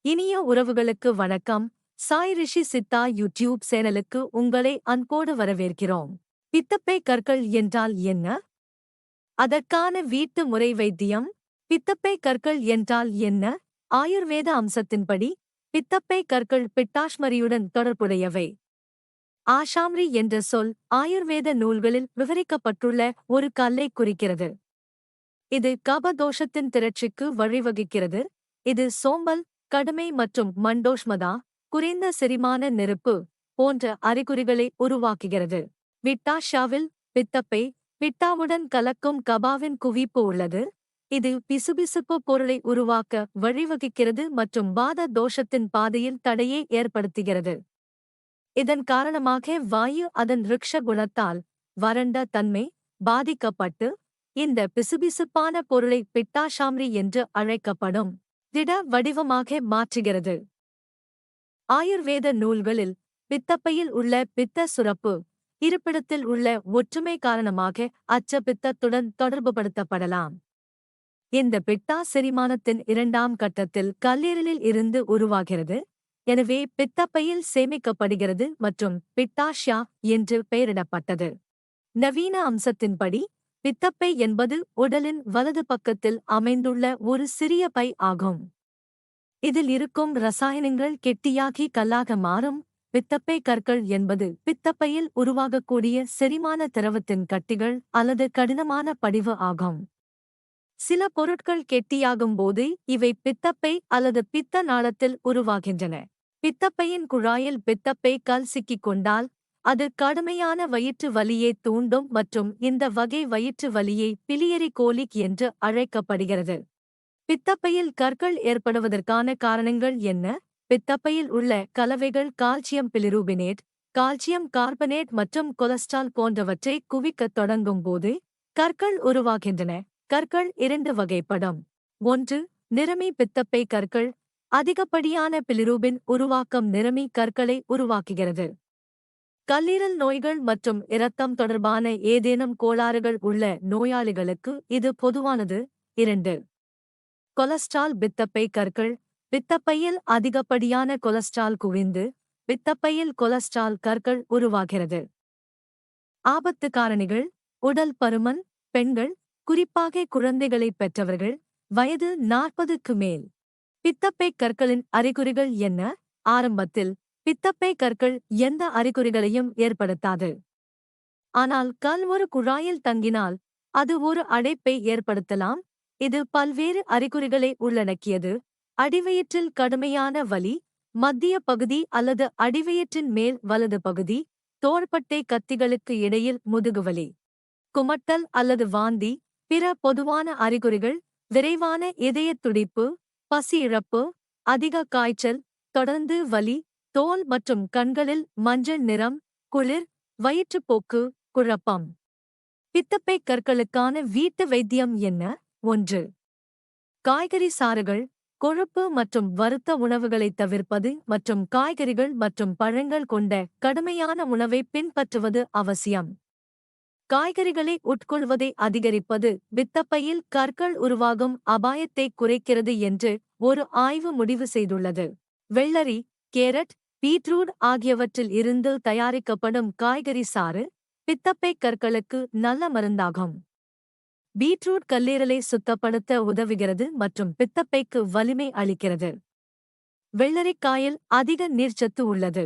இனிய உறவுகளுக்கு வணக்கம். சாய் ரிஷி சித்தா யூடியூப் சேனலுக்கு உங்களை அன்போடு வரவேற்கிறோம். பித்தப்பை கற்கள் என்றால் என்ன? அதற்கான வீட்டு முறை வைத்தியம். பித்தப்பை கற்கள் என்றால் என்ன? ஆயுர்வேத அம்சத்தின்படி பித்தப்பை கற்கள் பிட்டாஷ்மரியுடன் தொடர்புடையவை. ஆஷாம்ரி என்ற சொல் ஆயுர்வேத நூல்களில் விவரிக்கப்பட்டுள்ள ஒரு கல்லை குறிக்கிறது. இது கபதோஷத்தின் திரட்சிக்கு வழிவகுக்கிறது. இது சோம்பல், கடுமை மற்றும் மண்டோஷ்மதா, குறைந்த செரிமான நெருப்பு போன்ற அறிகுறிகளை உருவாக்குகிறது. விட்டாஷாவில் பித்தப்பை, பிட்டாவுடன் கலக்கும் கபாவின் குவிப்பு உள்ளது. இது பிசுபிசுப்பு பொருளை உருவாக்க வழிவகுக்கிறது மற்றும் வாத தோஷத்தின் பாதையில் தடையை ஏற்படுத்துகிறது. இதன் காரணமாக வாயு அதன் ருக்ஷ குணத்தால் வறண்ட தன்மை பாதிக்கப்பட்டு இந்த பிசுபிசுப்பான பொருளை பிட்டாஷாம்ரி என்று அழைக்கப்படும் திட வடிவமாக மாற்றுகிறது. ஆயுர்வேத நூல்களில் பித்தப்பையில் உள்ள பித்த சுரப்பு இருப்பிடத்தில் உள்ள ஒற்றுமை காரணமாக அச்ச பித்தத்துடன் தொடர்புபடுத்தப்படலாம். இந்த பிட்டா செரிமானத்தின் இரண்டாம் கட்டத்தில் கல்லீரலில் இருந்து உருவாகிறது. எனவே பித்தப்பையில் சேமிக்கப்படுகிறது மற்றும் பிட்டாஷ்யா என்று பெயரிடப்பட்டது. நவீன அம்சத்தின்படி பித்தப்பை என்பது உடலின் வலது பக்கத்தில் அமைந்துள்ள ஒரு சிறிய பை ஆகும். இதில் இருக்கும் ரசாயனங்கள் கெட்டியாகி கல்லாக மாறும். பித்தப்பை கற்கள் என்பது பித்தப்பையில் உருவாகக்கூடிய செரிமான திரவத்தின் கட்டிகள் அல்லது கடினமான படிவு ஆகும். சில பொருட்கள் கெட்டியாகும் போது இவை பித்தப்பை அல்லது பித்த நாளத்தில் உருவாகின்றன. பித்தப்பையின் குழாயில் பித்தப்பை கல் சிக்கிக் கொண்டால் அது கடுமையான வயிற்று வலியை தூண்டும் மற்றும் இந்த வகை வயிற்று வலியை பிலியரி கோலிக் என்று அழைக்கப்படுகிறது. பித்தப்பையில் கற்கள் ஏற்படுவதற்கான காரணங்கள் என்ன? பித்தப்பையில் உள்ள கலவைகள் கால்சியம் பிலிரூபினேட், கால்சியம் கார்பனேட் மற்றும் கொலஸ்ட்ரால் போன்றவற்றை குவிக்கத் தொடங்கும் போது கற்கள் உருவாகின்றன. கற்கள் இரண்டு வகைப்படும். 1. நிறமி பித்தப்பை கற்கள். அதிகப்படியான பிலிரூபின் உருவாக்கம் நிறமி கற்களை உருவாக்குகிறது. கல்லீரல் நோய்கள் மற்றும் இரத்தம் தொடர்பான ஏதேனும் கோளாறுகள் உள்ள நோயாளிகளுக்கு இது பொதுவானது. 2. கொலஸ்ட்ரால் பித்தப்பை கற்கள். பித்தப்பையில் அதிகப்படியான கொலஸ்ட்ரால் குவிந்து பித்தப்பையில் கொலஸ்ட்ரால் கற்கள் உருவாகிறது. ஆபத்து காரணிகள். உடல் பருமன், பெண்கள், குறிப்பாக குழந்தைகளை பெற்றவர்கள், வயது 40க்கு மேல். பித்தப்பை கற்களின் அறிகுறிகள் என்ன? ஆரம்பத்தில் பித்தப்பை கற்கள் எந்த அறிகுறிகளையும் ஏற்படுத்தாது. ஆனால் கல் ஒரு குழாயில் தங்கினால் அது ஒரு அடைப்பை ஏற்படுத்தலாம். இது பல்வேறு அறிகுறிகளை உள்ளடக்கியது. அடிவயிற்றில் கடுமையான வலி, மத்திய பகுதி அல்லது அடிவயிற்றின் மேல் வலது பகுதி, தோள்பட்டை கத்திகளுக்கு இடையில் முதுகுவலி, குமட்டல் அல்லது வாந்தி. பிற பொதுவான அறிகுறிகள் விரைவான இதயத் துடிப்பு, பசி இழப்பு, அதிக காய்ச்சல், தொடர்ந்து வலி, தோல் மற்றும் கண்களில் மஞ்சள் நிறம், குளிர், வயிற்றுப்போக்கு, குழப்பம். பித்தப்பை கற்களுக்கான வீட்டு வைத்தியம் என்ன? 1. காய்கறி சாறுகள். கொழுப்பு மற்றும் வறுத்த உணவுகளைத் தவிர்ப்பது மற்றும் காய்கறிகள் மற்றும் பழங்கள் கொண்ட கடுமையான உணவை பின்பற்றுவது அவசியம். காய்கறிகளை உட்கொள்வதை அதிகரிப்பது பித்தப்பையில் கற்கள் உருவாகும் அபாயத்தை குறைக்கிறது என்று ஒரு ஆய்வு முடிவு செய்துள்ளது. வெள்ளரி, கேரட், பீட்ரூட் ஆகியவற்றில் இருந்து தயாரிக்கப்படும் காய்கறி சாறு பித்தப்பை கற்களுக்கு நல்ல மருந்தாகும். பீட்ரூட் கல்லீரலை சுத்தப்படுத்த உதவுகிறது மற்றும் பித்தப்பைக்கு வலிமை அளிக்கிறது. வெள்ளரிக்காயில் அதிக நீர்ச்சத்து உள்ளது.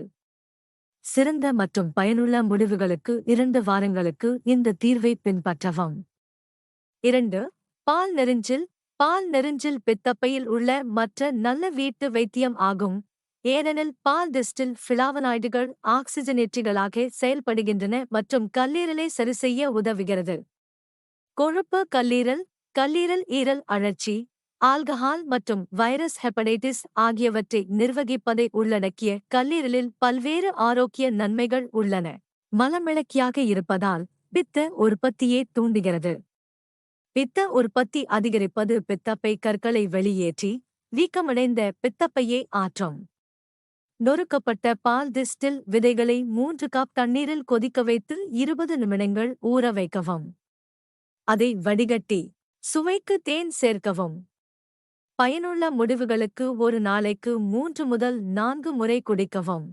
சிறந்த மற்றும் பயனுள்ள முடிவுகளுக்கு 2 வாரங்களுக்கு இந்த தீர்வை பின்பற்றவும். 2. பால் நெரிஞ்சில். பால் நெரிஞ்சில் பித்தப்பையில் உள்ள மற்ற நல்ல வீட்டு வைத்தியம் ஆகும். ஏனெனில் பால் டிஸ்டில் ஃபிளாவனாய்டுகள் ஆக்சிஜனேற்றிகளாக செயல்படுகின்றன மற்றும் கல்லீரலை சரிசெய்ய உதவுகிறது. கொழுப்பு கல்லீரல். கல்லீரல் ஈரல் அழற்சி, ஆல்கஹால் மற்றும் வைரஸ் ஹெப்படைட்டிஸ் ஆகியவற்றை நிர்வகிப்பதை உள்ளடக்கிய கல்லீரலில் பல்வேறு ஆரோக்கிய நன்மைகள் உள்ளன. மலமிளக்கியாக இருப்பதால் பித்த உற்பத்தியை தூண்டுகிறது. பித்த உற்பத்தி அதிகரிப்பது பித்தப்பை கற்களை வெளியேற்றி வீக்கமடைந்த பித்தப்பையை ஆற்றும். நொறுக்கப்பட்ட பால் டிஸ்டில் விதைகளை 3 கப் தண்ணீரில் கொதிக்க வைத்து 20 நிமிடங்கள் ஊற வைக்கவும். அதை வடிகட்டி சுவைக்கு தேன் சேர்க்கவும். பயனுள்ள முடிவுகளுக்கு ஒரு நாளைக்கு 3 முதல் 4 முறை குடிக்கவும்.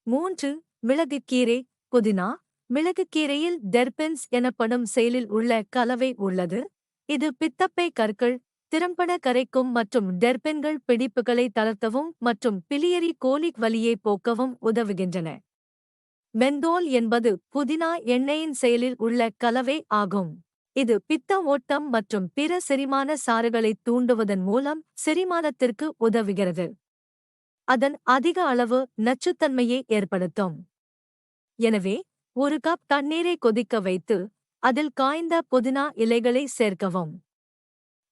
3. மிளகுக்கீரை புதினா. மிளகுக்கீரையில் டெர்பென்ஸ் எனப்படும் செயலில் உள்ள கலவை உள்ளது. இது பித்தப்பை கற்கள் திறம்பட கரைக்கும் மற்றும் டெர்பென்கள் பிடிப்புகளை தளர்த்தவும் மற்றும் பிலியரி கோலிக் வலியை போக்கவும் உதவுகின்றன. மெந்தோல் என்பது புதினா எண்ணெயின் செயலில் உள்ள கலவை ஆகும். இது பித்த ஓட்டம் மற்றும் பிற செரிமான சாறுகளைத் தூண்டுவதன் மூலம் செரிமானத்திற்கு உதவுகிறது. அதன் அதிக அளவு நச்சுத்தன்மையை ஏற்படுத்தும். எனவே, ஒரு கப் தண்ணீரை கொதிக்க வைத்து அதில் காய்ந்த புதினா இலைகளை சேர்க்கவும்.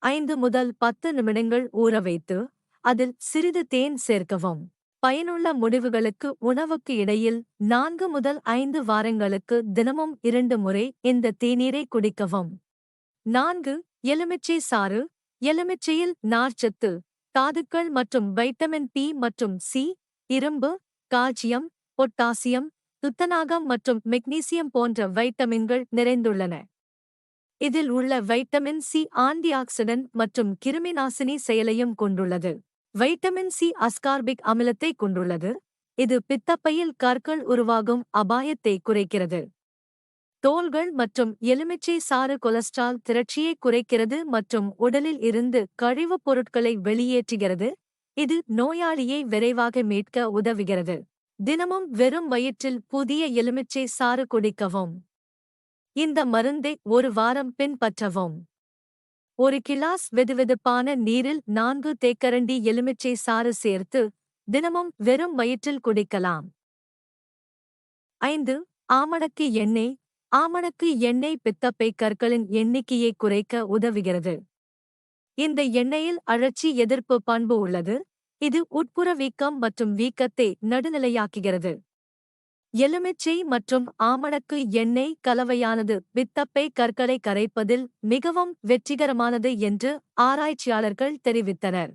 5 முதல் 10 நிமிடங்கள் ஊற வைத்து அதில் சிறிது தேன் சேர்க்கவும். பயனுள்ள முடிவுகளுக்கு உணவுக்கு இடையில் 4 முதல் 5 வாரங்களுக்கு தினமும் 2 முறை இந்த தேநீரை குடிக்கவும். 4. எலுமிச்சை சாறு. எலுமிச்சையில் நார்ச்சத்து, தாதுக்கள் மற்றும் வைட்டமின் பி மற்றும் சி, இரும்பு, கால்சியம், பொட்டாசியம், துத்தநாகம் மற்றும் மெக்னீசியம் போன்ற வைட்டமின்கள் நிறைந்துள்ளன. இதில் உள்ள வைட்டமின் சி ஆன்டிஆக்சிடன்ட் மற்றும் கிருமிநாசினி செயலையும் கொண்டுள்ளது. வைட்டமின் சி அஸ்கார்பிக் அமிலத்தை கொண்டுள்ளது. இது பித்தப்பையில் கற்கள் உருவாகும் அபாயத்தை குறைக்கிறது. தோல்கள் மற்றும் எலுமிச்சை சாறு கொலஸ்ட்ரால் திரட்சியை குறைக்கிறது மற்றும் உடலில் இருந்து கழிவுப் பொருட்களை வெளியேற்றுகிறது. இது நோயாளியை விரைவாக மீட்க உதவுகிறது. தினமும் வெறும் வயிற்றில் புதிய எலுமிச்சை சாறு குடிக்கவும். இந்த மருந்தை ஒரு வாரம் பின்பற்றவும். ஒரு கிளாஸ் வெதுவெதுப்பான நீரில் 4 தேக்கரண்டி எலுமிச்சை சாறு சேர்த்து தினமும் வெறும் வயிற்றில் குடிக்கலாம். 5. ஆமணக்கு எண்ணெய். ஆமணக்கு எண்ணெய் பித்தப்பை கற்களின் எண்ணிக்கையை குறைக்க உதவுகிறது. இந்த எண்ணெயில் அழற்சி எதிர்ப்பு பண்பு உள்ளது. இது உட்புற வீக்கம் மற்றும் வீக்கத்தை நடுநிலையாக்குகிறது. எலுமிச்சை மற்றும் ஆமணக்கு எண்ணெய் கலவையானது பித்தப்பை கற்களை கரைப்பதில் மிகவும் வெற்றிகரமானது என்று ஆராய்ச்சியாளர்கள் தெரிவித்தனர்.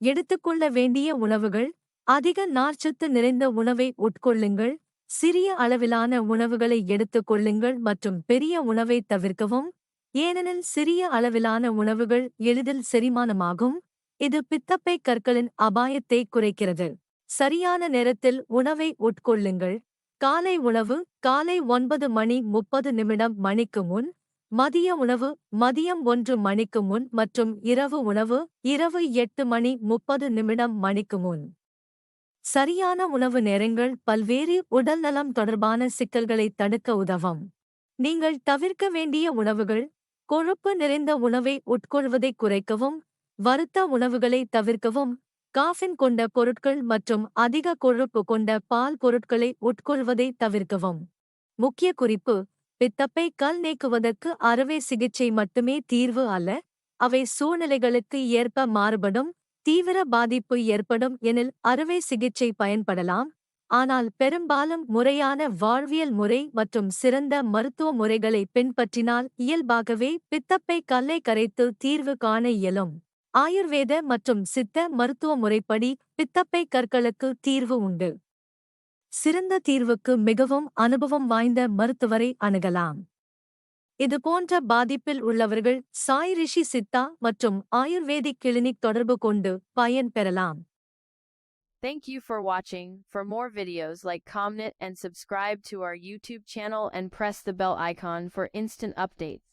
எடுத்துக்கொள்ள வேண்டிய உணவுகள். அதிக நார்ச்சத்து நிறைந்த உணவை உட்கொள்ளுங்கள். சிறிய அளவிலான உணவுகளை எடுத்துக் கொள்ளுங்கள் மற்றும் பெரிய உணவை தவிர்க்கவும். ஏனெனில் சிறிய அளவிலான உணவுகள் எளிதில் செரிமானமாகும். இது பித்தப்பை கற்களின் அபாயத்தை குறைக்கிறது. சரியான நேரத்தில் உணவை உட்கொள்ளுங்கள். காலை உணவு காலை 9:30 மணிக்கு முன். மதிய உணவு மதியம் 1 மணிக்கு முன் மற்றும் இரவு உணவு இரவு 8:30 மணிக்கு முன். சரியான உணவு நேரங்கள் பல்வேறு உடல்நலம் தொடர்பான சிக்கல்களை தடுக்க உதவும். நீங்கள் தவிர்க்க வேண்டிய உணவுகள். கொழுப்பு நிறைந்த உணவை உட்கொள்வதை குறைக்கவும். வறுத்த உணவுகளை தவிர்க்கவும். காஃபின் கொண்ட பொருட்கள் மற்றும் அதிக கொழுப்பு கொண்ட பால் பொருட்களை உட்கொள்வதை தவிர்க்கவும். முக்கிய குறிப்பு. பித்தப்பை கல் நீக்குவதற்கு அறுவை சிகிச்சை மட்டுமே தீர்வு அல்ல. அவை சூழ்நிலைகளுக்கு ஏற்ப மாறுபடும். தீவிர பாதிப்பு ஏற்படும் எனில் அறுவை சிகிச்சை பயன்படலாம். ஆனால் பெரும்பாலும் முறையான வாழ்வியல் முறை மற்றும் சிறந்த மருத்துவ முறைகளை பின்பற்றினால் இயல்பாகவே பித்தப்பை கல்லை கரைத்து தீர்வு காண இயலும். ஆயுர்வேத மற்றும் சித்த மருத்துவ முறைப்படி பித்தப்பை கற்களுக்கு தீர்வு உண்டு. சிறந்த தீர்வுக்கு மிகவும் அனுபவம் வாய்ந்த மருத்துவரை அணுகலாம். இதுபோன்ற பாதிப்பில் உள்ளவர்கள் சாய் ரிஷி சித்தா மற்றும் ஆயுர்வேதிக் கிளினிக் தொடர்பு கொண்டு பயன் பெறலாம். Thank you for watching. For more videos like comment and subscribe to our YouTube channel and press the bell icon for instant updates.